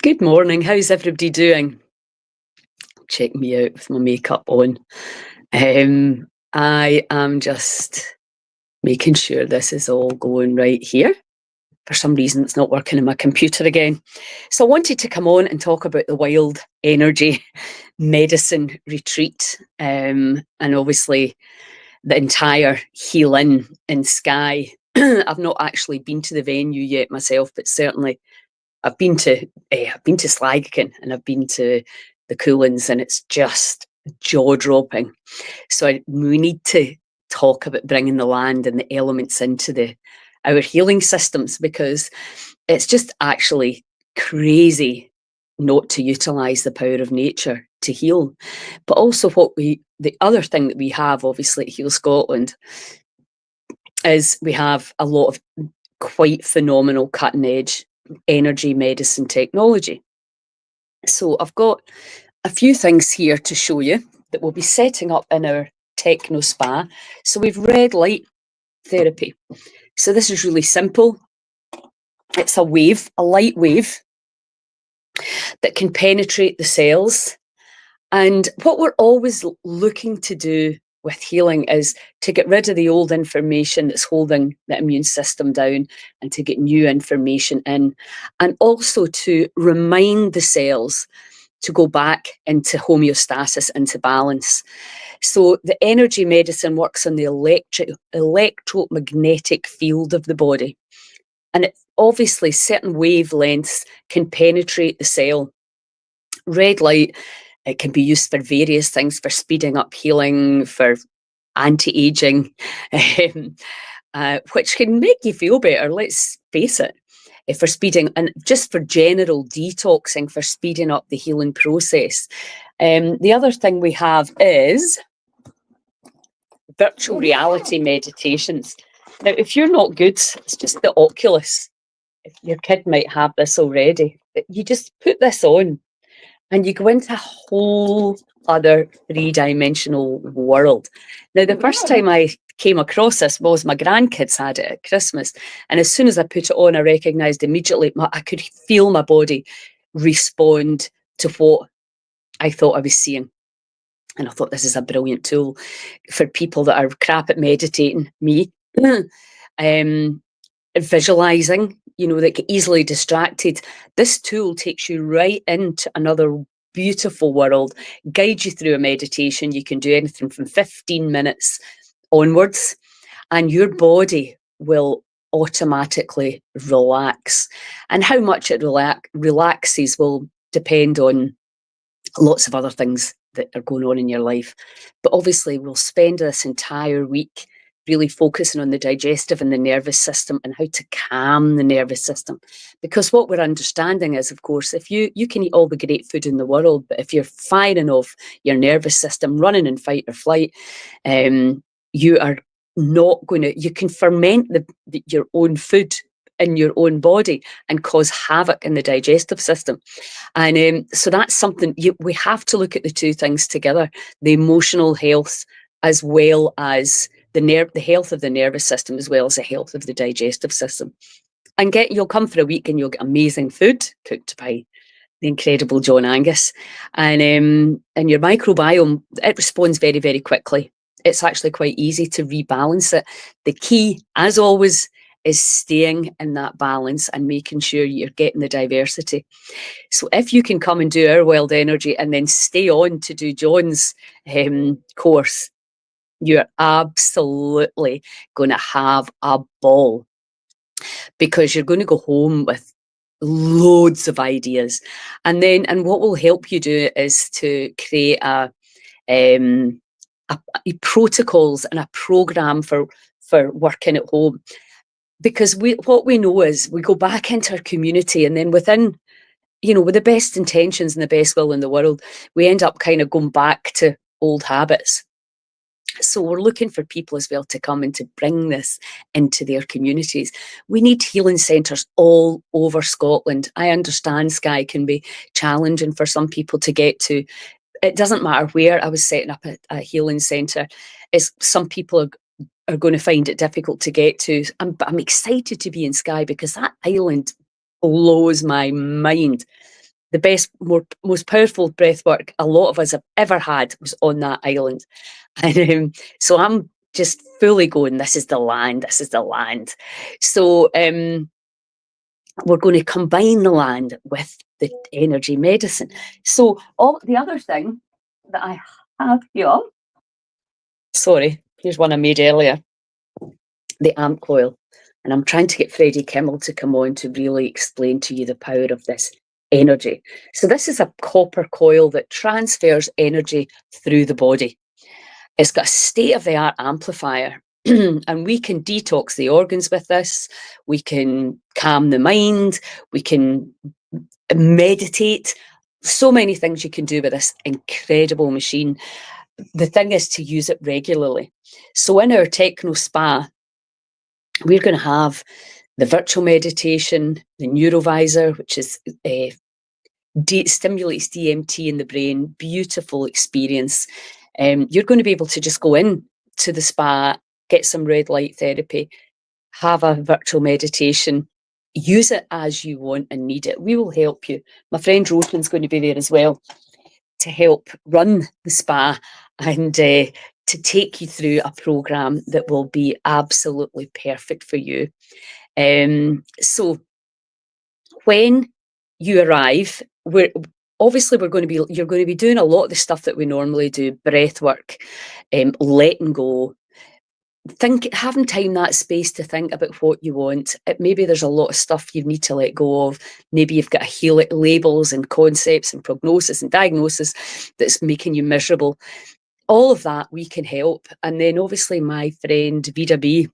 Good morning. How's everybody doing? Check me out with my makeup on. I am just making sure this is all going right here. For some reason, it's not working in my computer again. So I wanted to come on and talk about the Wild Energy Medicine Retreat, and obviously the entire Heal in Skye. I've not actually been to the venue yet myself, but certainly I've been to Sligo and I've been to the Coolins, and it's just jaw dropping. So we need to talk about bringing the land and the elements into our healing systems, because it's just actually crazy not to utilize the power of nature to heal. But also the other thing that we have obviously at Heal Scotland is we have a lot of quite phenomenal cutting edge energy medicine technology. So I've got a few things here to show you that we'll be setting up in our techno spa. So we've red light therapy. So this is really simple. It's a light wave that can penetrate the cells. And what we're always looking to do with healing is to get rid of the old information that's holding the immune system down and to get new information in, and also to remind the cells to go back into homeostasis, into balance. So the energy medicine works on the electromagnetic field of the body, and obviously certain wavelengths can penetrate the cell. Red light, it can be used for various things, for speeding up healing, for anti-aging, which can make you feel better, let's face it, for speeding, and just for general detoxing, for speeding up the healing process. The other thing we have is virtual reality meditations. Now, if you're not good, it's just the Oculus. If your kid might have this already, but you just put this on and you go into a whole other three-dimensional world. Now, the first time I came across this was my grandkids had it at Christmas, and as soon as I put it on, I recognised immediately, I could feel my body respond to what I thought I was seeing. And I thought, this is a brilliant tool for people that are crap at meditating, me. Visualising, that get easily distracted. This tool takes you right into another beautiful world, guides you through a meditation. You can do anything from 15 minutes onwards, and your body will automatically relax. And how much it relaxes will depend on lots of other things that are going on in your life. But obviously, we'll spend this entire week really focusing on the digestive and the nervous system and how to calm the nervous system. Because what we're understanding is, of course, if you can eat all the great food in the world, but if you're firing off your nervous system, running in fight or flight, you are not going to, you can ferment your own food in your own body and cause havoc in the digestive system. And so that's something we have to look at the two things together, the emotional health as well as the health of the nervous system, as well as the health of the digestive system. And you'll come for a week and you'll get amazing food cooked by the incredible John Angus. And your microbiome, it responds very, very quickly. It's actually quite easy to rebalance it. The key, as always, is staying in that balance and making sure you're getting the diversity. So if you can come and do our Wild Energy and then stay on to do John's course, you're absolutely going to have a ball, because you're going to go home with loads of ideas. And what will help you do it is to create a protocols and a program for working at home. Because what we know is we go back into our community, and then within, with the best intentions and the best will in the world, we end up kind of going back to old habits. So we're looking for people as well to come and to bring this into their communities. We need healing centres all over Scotland. I understand Skye can be challenging for some people to get to. It doesn't matter where. I was setting up a healing centre. Some people are going to find it difficult to get to. But I'm excited to be in Skye, because that island blows my mind. the best, most powerful breath work a lot of us have ever had was on that island. And so I'm just fully going, this is the land, this is the land. So we're going to combine the land with the energy medicine. So the other thing that I have here, sorry, here's one I made earlier, the amp coil. And I'm trying to get Freddie Kimmel to come on to really explain to you the power of this energy. So this is a copper coil that transfers energy through the body. It's got a state-of-the-art amplifier, and we can detox the organs with this. We can calm the mind. We can meditate. So many things you can do with this incredible machine. The thing is to use it regularly. So in our techno spa, we're going to have the virtual meditation, the neurovisor, which is stimulates DMT in the brain. Beautiful experience. You're going to be able to just go in to the spa, get some red light therapy, have a virtual meditation, use it as you want and need it. We will help you. My friend Rosamond's going to be there as well to help run the spa and to take you through a program that will be absolutely perfect for you. So when you arrive, you're going to be doing a lot of the stuff that we normally do: breath work, letting go, having time, that space to think about what you want. Maybe there's a lot of stuff you need to let go of. Maybe you've got labels and concepts and prognosis and diagnosis that's making you miserable. All of that we can help. And then obviously my friend Vida B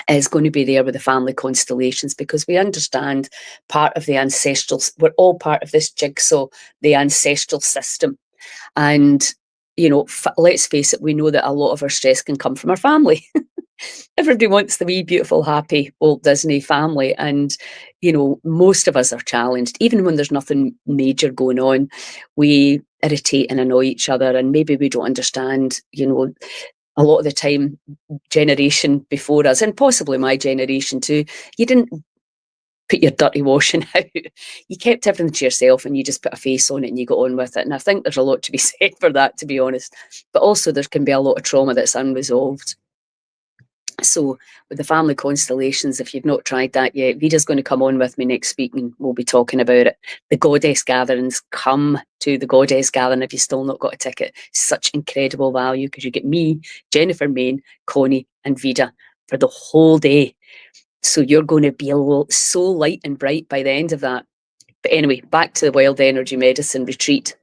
is going to be there with the family constellations, because we understand part of the ancestral, we're all part of this jigsaw, the ancestral system. And, you know, let's face it, we know that a lot of our stress can come from our family. Everybody wants the wee, beautiful, happy Walt Disney family. And, you know, most of us are challenged. Even when there's nothing major going on, we irritate and annoy each other. And maybe we don't understand, you know, a lot of the time, generation before us, and possibly my generation too, you didn't put your dirty washing out. You kept everything to yourself and you just put a face on it and you got on with it. And I think there's a lot to be said for that, to be honest. But also there can be a lot of trauma that's unresolved. So with the family constellations, if you've not tried that yet, Vida's going to come on with me next week and we'll be talking about it. The Goddess Gatherings, come to the Goddess Gathering if you've still not got a ticket. Such incredible value, because you get me, Jennifer Main, Connie and Vida for the whole day. So you're going to be so light and bright by the end of that. But anyway, back to the Wild Energy Medicine Retreat.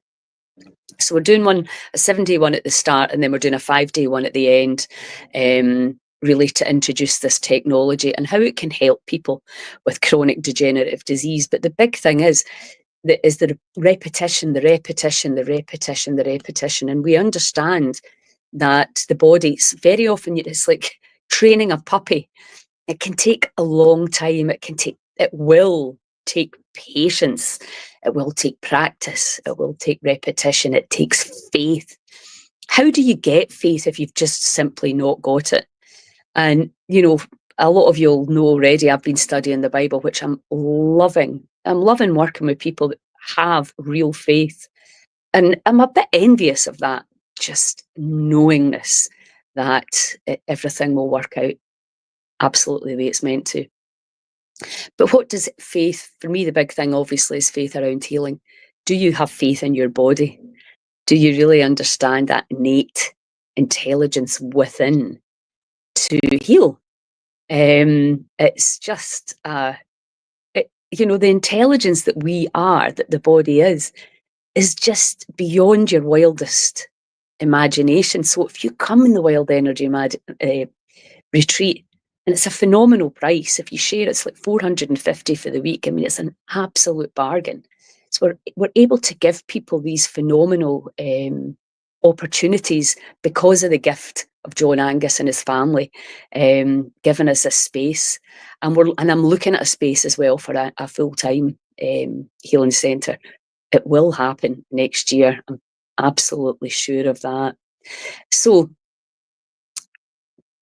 So we're doing a 7-day one at the start, and then we're doing a 5-day one at the end, really to introduce this technology and how it can help people with chronic degenerative disease. But the big thing is the repetition, the repetition, the repetition, the repetition. And we understand that the body, very often it's like training a puppy. It can take a long time. It will take patience. It will take practice. It will take repetition. It takes faith. How do you get faith if you've just simply not got it? And, you know, a lot of you'll know already, I've been studying the Bible, which I'm loving. I'm loving working with people that have real faith. And I'm a bit envious of that, just knowingness that everything will work out absolutely the way it's meant to. But what does faith, for me, the big thing obviously is faith around healing. Do you have faith in your body? Do you really understand that innate intelligence within to heal? It's just, you know, the intelligence that we are, that the body is just beyond your wildest imagination. So if you come in the Wild Energy Retreat, and it's a phenomenal price. If you share, it's like $450 for the week. I mean, it's an absolute bargain. So we're able to give people these phenomenal opportunities because of the gift of John Angus and his family, giving us a space. And I'm looking at a space as well for a full-time healing centre. It will happen next year. I'm absolutely sure of that. So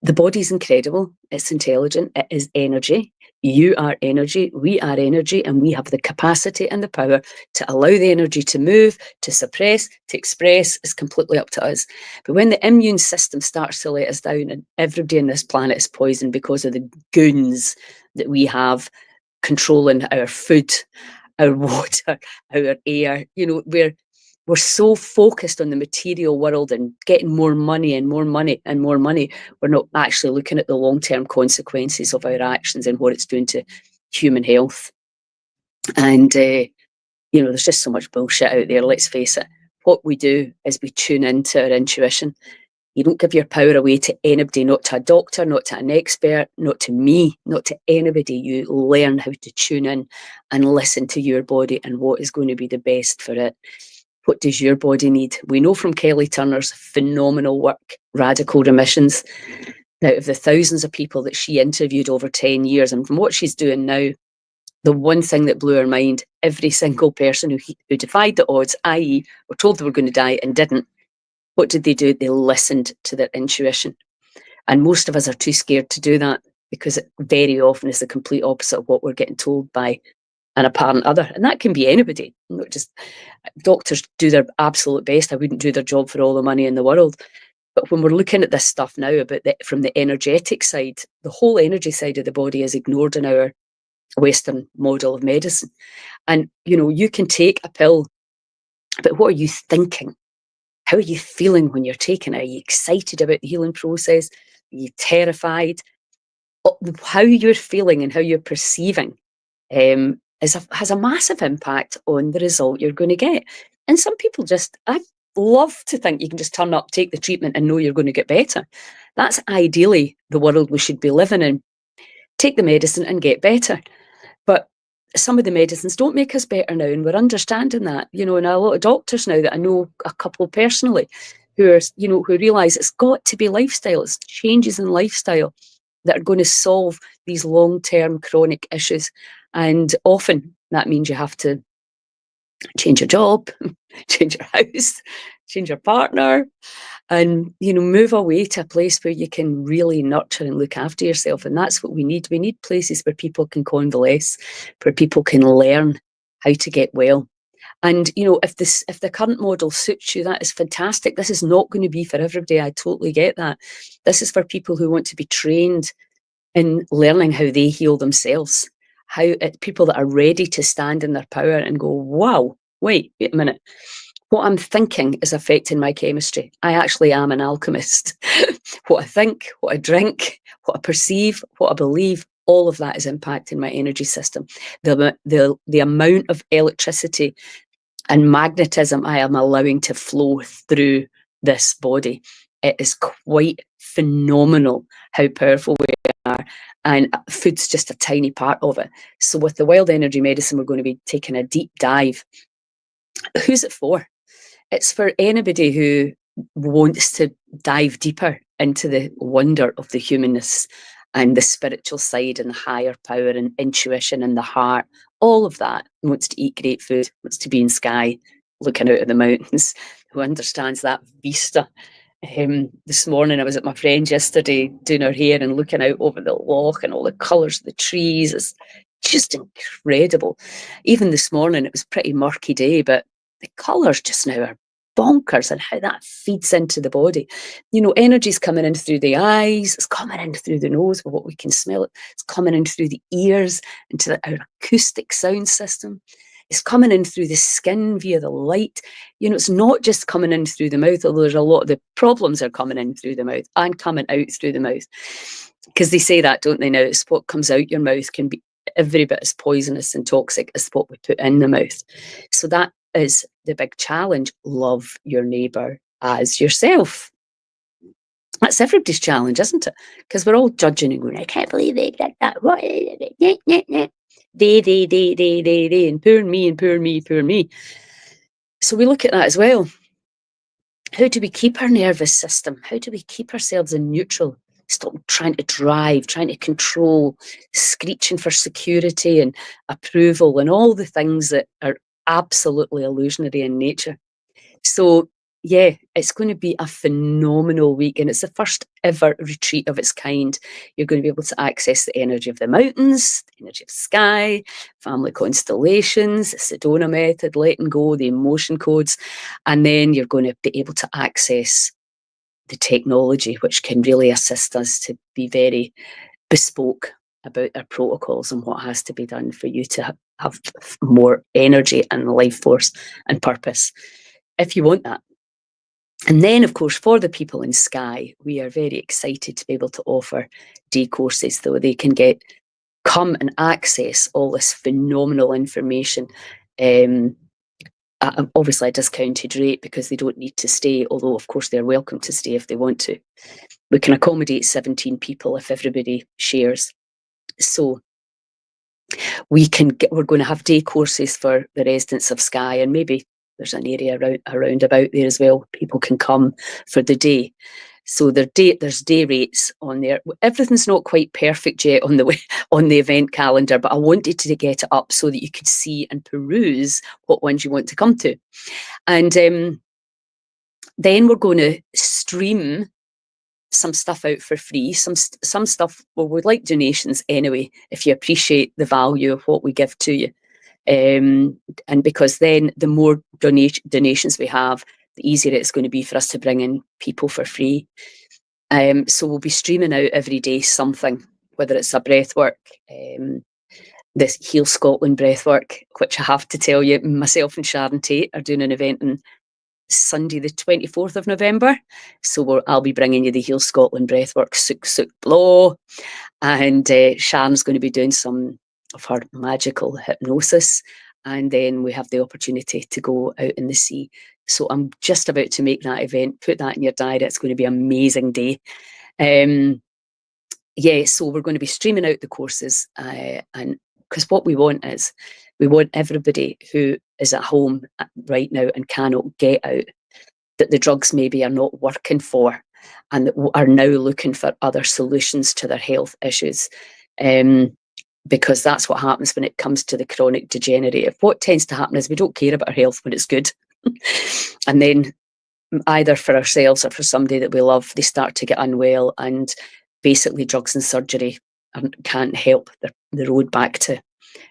the body's incredible. It's intelligent. It is energy. You are energy, we are energy, and we have the capacity and the power to allow the energy to move, to suppress, to express. It's completely up to us. But when the immune system starts to let us down, and everybody on this planet is poisoned because of the goons that we have controlling our food, our water, our air, we're so focused on the material world and getting more money and more money and more money. We're not actually looking at the long-term consequences of our actions and what it's doing to human health. And, there's just so much bullshit out there, let's face it. What we do is we tune into our intuition. You don't give your power away to anybody, not to a doctor, not to an expert, not to me, not to anybody. You learn how to tune in and listen to your body and what is going to be the best for it. What does your body need? We know from Kelly Turner's phenomenal work, Radical Remissions, out of the thousands of people that she interviewed over 10 years, and from what she's doing now, the one thing that blew her mind, every single person who defied the odds, i.e. were told they were going to die and didn't, what did they do? They listened to their intuition. And most of us are too scared to do that because it very often is the complete opposite of what we're getting told by an apparent other. And that can be anybody, not just doctors do their absolute best. I wouldn't do their job for all the money in the world. But when we're looking at this stuff now about from the energetic side, the whole energy side of the body is ignored in our Western model of medicine. And, you can take a pill, but what are you thinking? How are you feeling when you're taking it? Are you excited about the healing process? Are you terrified? How you're feeling and how you're perceiving has a massive impact on the result you're going to get. And some people I love to think you can just turn up, take the treatment and know you're going to get better. That's ideally the world we should be living in. Take the medicine and get better. But some of the medicines don't make us better now, and we're understanding that, and a lot of doctors now that I know a couple personally who realise it's got to be lifestyle, it's changes in lifestyle that are going to solve these long-term chronic issues. And often that means you have to change your job, change your house, change your partner, and, move away to a place where you can really nurture and look after yourself. And that's what we need. We need places where people can convalesce, where people can learn how to get well. And, if the current model suits you, that is fantastic. This is not going to be for everybody. I totally get that. This is for people who want to be trained in learning how they heal themselves, people that are ready to stand in their power and go, wow, wait a minute. What I'm thinking is affecting my chemistry. I actually am an alchemist. What I think, what I drink, what I perceive, what I believe, all of that is impacting my energy system. The amount of electricity and magnetism I am allowing to flow through this body, it is quite phenomenal how powerful we are. And food's just a tiny part of it. So with the wild energy medicine, we're going to be taking a deep dive. Who's it for? It's for anybody who wants to dive deeper into the wonder of the humanness and the spiritual side and the higher power and intuition and the heart, all of that, wants to eat great food, wants to be in Skye, looking out of the mountains, who understands that vista. This morning I was at my friend's yesterday doing her hair and looking out over the loch and all the colours of the trees. It's just incredible. Even this morning it was a pretty murky day, but the colours just now are bonkers, and how that feeds into the body. Energy's coming in through the eyes, it's coming in through the nose with what we can smell it, it's coming in through the ears into our acoustic sound system, it's coming in through the skin via the light. It's not just coming in through the mouth, although there's a lot of the problems are coming in through the mouth and coming out through the mouth, because they say that, don't they? Now, it's what comes out your mouth can be every bit as poisonous and toxic as what we put in the mouth. So that is the big challenge. Love your neighbour as yourself. That's everybody's challenge, isn't it? Because we're all judging and going, I can't believe they did that. What? They, and poor me, and poor me, poor me. So we look at that as well. How do we keep our nervous system? How do we keep ourselves in neutral? Stop trying to drive, trying to control, screeching for security and approval and all the things that are absolutely illusionary in nature. So Yeah, it's going to be a phenomenal week, and it's the first ever retreat of its kind. You're going to be able to access the energy of the mountains, the energy of Skye, family constellations, the Sedona method, letting go, the emotion codes, and then you're going to be able to access the technology, which can really assist us to be very bespoke about our protocols and what has to be done for you to have more energy and life force and purpose, if you want that. And then, of course, for the people in Skye, we are very excited to be able to offer day courses, though they can come and access all this phenomenal information. At obviously a discounted rate, because they don't need to stay, although of course they're welcome to stay if they want to. We can accommodate 17 people if everybody shares. So we're going to have day courses for the residents of Skye, and maybe there's an area around about there as well. People can come for the day. So there's day rates on there. Everything's not quite perfect yet on the event calendar, but I wanted to get it up so that you could see and peruse what ones you want to come to. And then we're going to stream some stuff out for free, some stuff, well, we'd like donations anyway, if you appreciate the value of what we give to you. And because then the more donations we have, the easier it's going to be for us to bring in people for free. So we'll be streaming out every day something, whether it's a breathwork, this Heal Scotland breathwork, which I have to tell you, myself and Sharon Tate are doing an event on Sunday the 24th of November. So I'll be bringing you the Heal Scotland breathwork, Suk Suk Blow, and Sharon's going to be doing some of her magical hypnosis, and then we have the opportunity to go out in the sea. So I'm just about to make that event. Put that in your diary. It's going to be an amazing day. Yeah, so we're going to be streaming out the courses, and because what we want is, we want everybody who is at home right now and cannot get out, that the drugs maybe are not working for, and that are now looking for other solutions to their health issues. Because that's what happens when it comes to the chronic degenerative. What tends to happen is we don't care about our health when it's good. And then either for ourselves or for somebody that we love, they start to get unwell, and basically drugs and surgery can't help the road back to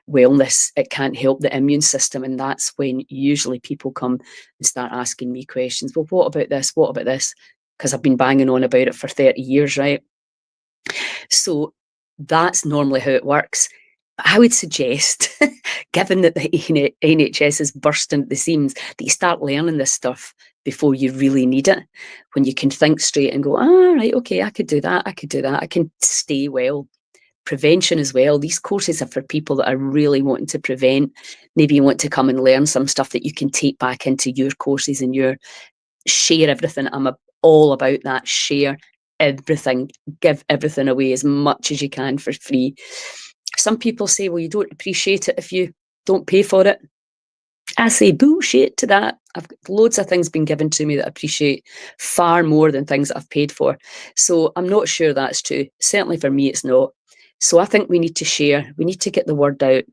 wellness. It can't help the immune system, and that's when usually people come and start asking me questions. Well, what about this? What about this? Because I've been banging on about it for 30 years, right? So that's normally how it works. But I would suggest, given that the NHS is bursting at the seams, that you start learning this stuff before you really need it, when you can think straight and go, right, okay, I could do that, I can stay well. Prevention as well. These courses are for people that are really wanting to prevent. Maybe you want to come and learn some stuff that you can take back into your courses and share everything. I'm all about that. Share everything, give everything away as much as you can for free. Some people say, well, you don't appreciate it if you don't pay for it. I say bullshit to that. I've got loads of things being given to me that I appreciate far more than things that I've paid for. So I'm not sure that's true. Certainly for me, it's not. So I think we need to share. We need to get the word out.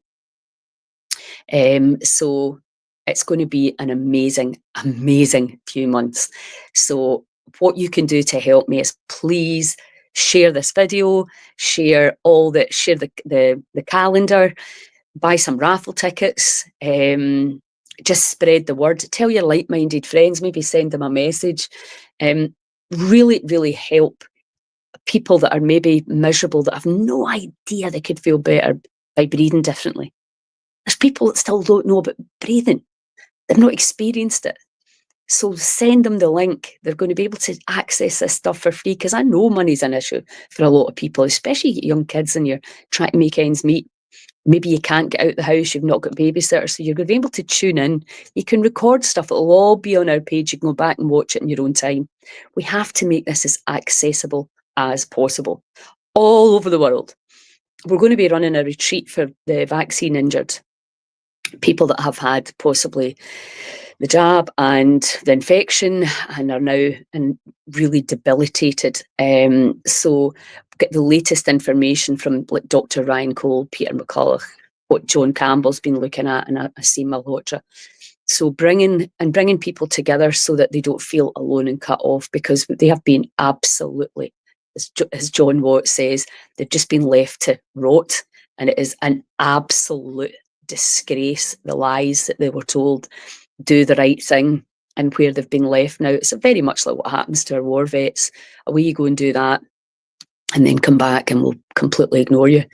So it's going to be an amazing, amazing few months. So what you can do to help me is, please share this video, share the calendar, buy some raffle tickets, just spread the word, tell your like-minded friends, maybe send them a message. Really, really help people that are maybe miserable, that have no idea they could feel better by breathing differently. There's people that still don't know about breathing. They've not experienced it. So send them the link. They're going to be able to access this stuff for free, because I know money's an issue for a lot of people, especially young kids, and you're trying to make ends meet. Maybe you can't get out the house, you've not got babysitters, so you're going to be able to tune in. You can record stuff, it'll all be on our page. You can go back and watch it in your own time. We have to make this as accessible as possible all over the world. We're going to be running a retreat for the vaccine injured, people that have had possibly the jab and the infection and are now really debilitated. So get the latest information from like Dr. Ryan Cole, Peter McCulloch, what John Campbell's been looking at, and Asim Malhotra. So bringing people together so that they don't feel alone and cut off, because they have been absolutely, as John Watt says, they've just been left to rot, and it is an absolute disgrace, the lies that they were told, do the right thing, and where they've been left now. It's very much like what happens to our war vets. Away you go and do that, and then come back and we'll completely ignore you.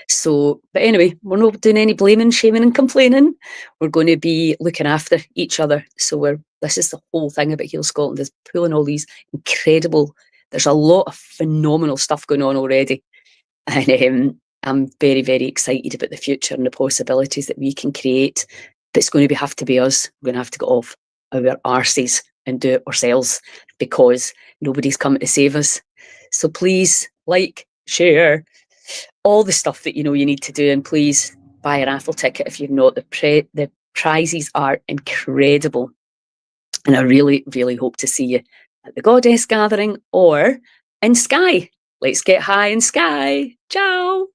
So, but anyway, we're not doing any blaming, shaming and complaining. We're going to be looking after each other. So this is the whole thing about Heal Scotland, is pulling all these incredible, there's a lot of phenomenal stuff going on already. And I'm very, very excited about the future and the possibilities that we can create. But it's going to have to be us. We're going to have to get off our arses and do it ourselves, because nobody's coming to save us. So please, like, share, all the stuff that you know you need to do, and please buy a raffle ticket if you've not. The prizes are incredible, and I really, really hope to see you at the Goddess Gathering or in Skye. Let's get high in Skye. Ciao.